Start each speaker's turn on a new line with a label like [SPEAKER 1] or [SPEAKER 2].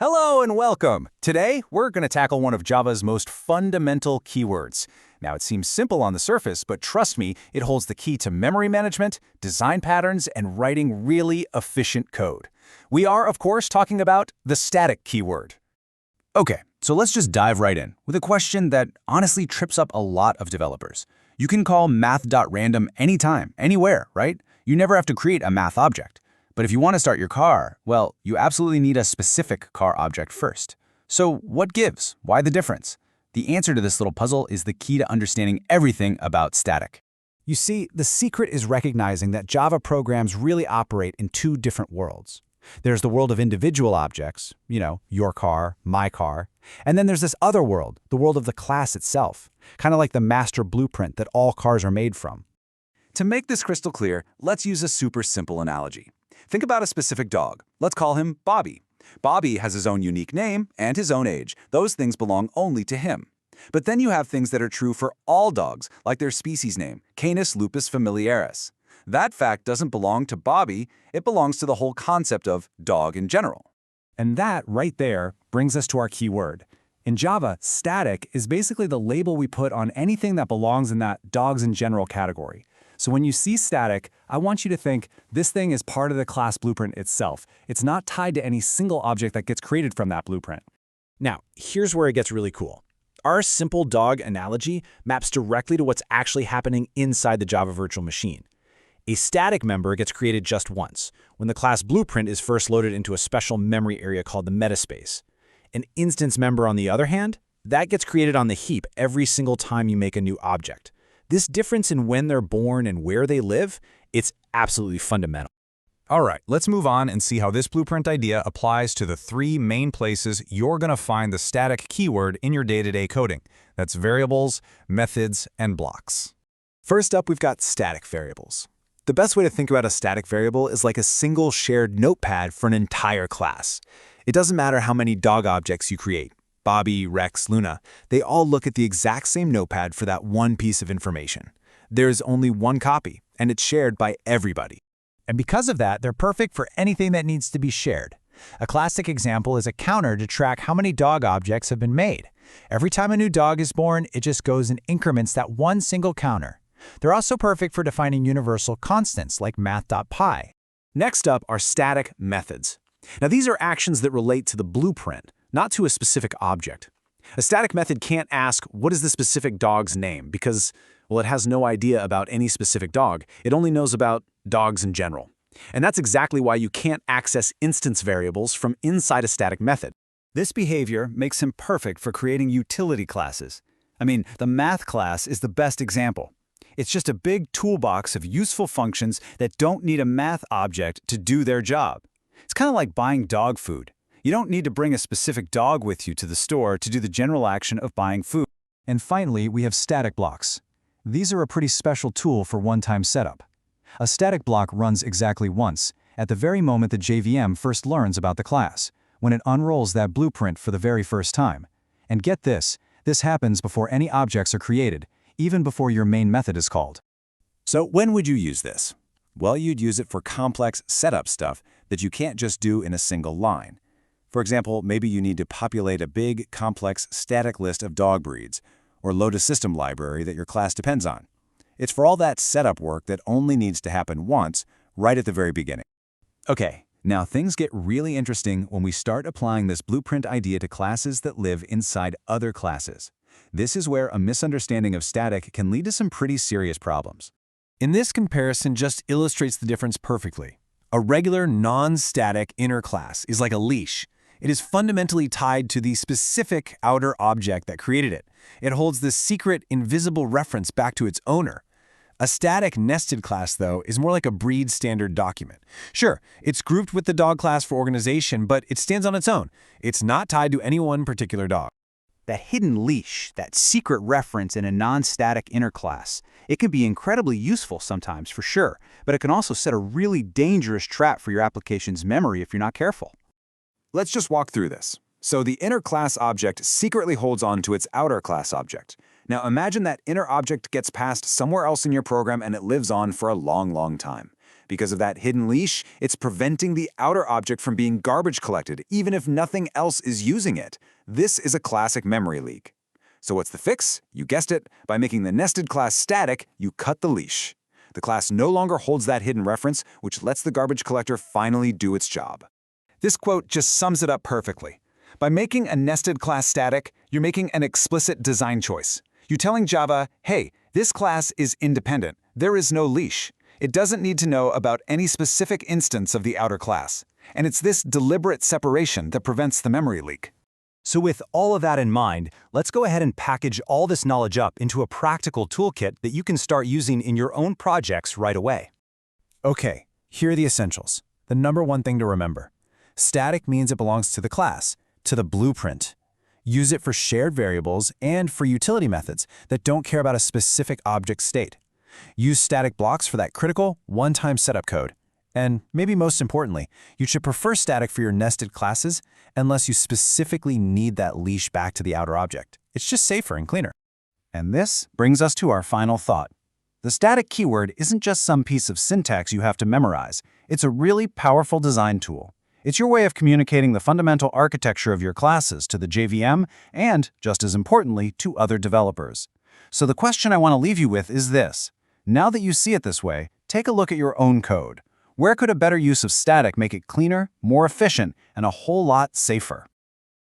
[SPEAKER 1] Hello and welcome. Today, we're going to tackle one of Java's most fundamental keywords. Now, it seems simple on the surface, but trust me, it holds the key to memory management, design patterns, and writing really efficient code. We are, of course, talking about the static keyword. Okay, so let's just dive right in with a question that honestly trips up a lot of developers. You can call math.random anytime, anywhere, right? You never have to create a math object. But if you want to start your car, well, you absolutely need a specific car object first. So what gives? Why the difference? The answer to this little puzzle is the key to understanding everything about static.
[SPEAKER 2] You see, the secret is recognizing that Java programs really operate in two different worlds. There's the world of individual objects, your car, my car, and then there's this other world, the world of the class itself, kind of like the master blueprint that all cars are made from.
[SPEAKER 1] To make this crystal clear, let's use a super simple analogy. Think about a specific dog. Let's call him Bobby. Bobby has his own unique name and his own age. Those things belong only to him. But then you have things that are true for all dogs, like their species name, Canis lupus familiaris. That fact doesn't belong to Bobby, it belongs to the whole concept of dog in general.
[SPEAKER 2] And that, right there, brings us to our keyword. In Java, static is basically the label we put on anything that belongs in that dogs in general category. So when you see static, I want you to think this thing is part of the class blueprint itself. It's not tied to any single object that gets created from that blueprint. Now, here's where it gets really cool. Our simple dog analogy maps directly to what's actually happening inside the Java virtual machine. A static member gets created just once, when the class blueprint is first loaded into a special memory area called the metaspace. An instance member, on the other hand, that gets created on the heap every single time you make a new object. This difference in when they're born and where they live, it's absolutely fundamental.
[SPEAKER 1] All right, let's move on and see how this blueprint idea applies to the three main places you're going to find the static keyword in your day-to-day coding. That's variables, methods, and blocks.
[SPEAKER 2] First up, we've got static variables. The best way to think about a static variable is like a single shared notepad for an entire class. It doesn't matter how many dog objects you create. Bobby, Rex, Luna, they all look at the exact same notepad for that one piece of information. There's only one copy, and it's shared by everybody. And because of that, they're perfect for anything that needs to be shared. A classic example is a counter to track how many dog objects have been made. Every time a new dog is born, it just goes and increments that one single counter. They're also perfect for defining universal constants like math.pi. Next up are static methods. Now these are actions that relate to the blueprint, not to a specific object. A static method can't ask, what is the specific dog's name? Because, well, it has no idea about any specific dog. It only knows about dogs in general. And that's exactly why you can't access instance variables from inside a static method. This behavior makes him perfect for creating utility classes. The math class is the best example. It's just a big toolbox of useful functions that don't need a math object to do their job. It's kind of like buying dog food. You don't need to bring a specific dog with you to the store to do the general action of buying food. And finally, we have static blocks. These are a pretty special tool for one-time setup. A static block runs exactly once, at the very moment the JVM first learns about the class, when it unrolls that blueprint for the very first time. And get this happens before any objects are created, even before your main method is called. So when would you use this? Well, you'd use it for complex setup stuff that you can't just do in a single line. For example, maybe you need to populate a big, complex, static list of dog breeds, or load a system library that your class depends on. It's for all that setup work that only needs to happen once, right at the very beginning. Okay, now things get really interesting when we start applying this blueprint idea to classes that live inside other classes. This is where a misunderstanding of static can lead to some pretty serious problems. In this comparison just illustrates the difference perfectly. A regular non-static inner class is like a leash. It is fundamentally tied to the specific outer object that created it. It holds this secret, invisible reference back to its owner. A static nested class, though, is more like a breed standard document. Sure, it's grouped with the dog class for organization, but it stands on its own. It's not tied to any one particular dog. That hidden leash, that secret reference in a non-static inner class, it can be incredibly useful sometimes, for sure, but it can also set a really dangerous trap for your application's memory if you're not careful. Let's just walk through this. So the inner class object secretly holds on to its outer class object. Now imagine that inner object gets passed somewhere else in your program and it lives on for a long, long time.
[SPEAKER 1] Because of that hidden leash, it's preventing the outer object from being garbage collected, even if nothing else is using it. This is a classic memory leak. So what's the fix? You guessed it. By making the nested class static, you cut the leash. The class no longer holds that hidden reference, which lets the garbage collector finally do its job. This quote just sums it up perfectly. By making a nested class static, you're making an explicit design choice. You're telling Java, hey, this class is independent. There is no leash. It doesn't need to know about any specific instance of the outer class. And it's this deliberate separation that prevents the memory leak.
[SPEAKER 2] So with all of that in mind, let's go ahead and package all this knowledge up into a practical toolkit that you can start using in your own projects right away. Okay, here are the essentials. The number one thing to remember. Static means it belongs to the class, to the blueprint. Use it for shared variables and for utility methods that don't care about a specific object state. Use static blocks for that critical, one-time setup code. And maybe most importantly, you should prefer static for your nested classes unless you specifically need that leash back to the outer object. It's just safer and cleaner. And this brings us to our final thought. The static keyword isn't just some piece of syntax you have to memorize. It's a really powerful design tool. It's your way of communicating the fundamental architecture of your classes to the JVM and, just as importantly, to other developers. So the question I want to leave you with is this. Now that you see it this way, take a look at your own code. Where could a better use of static make it cleaner, more efficient, and a whole lot safer?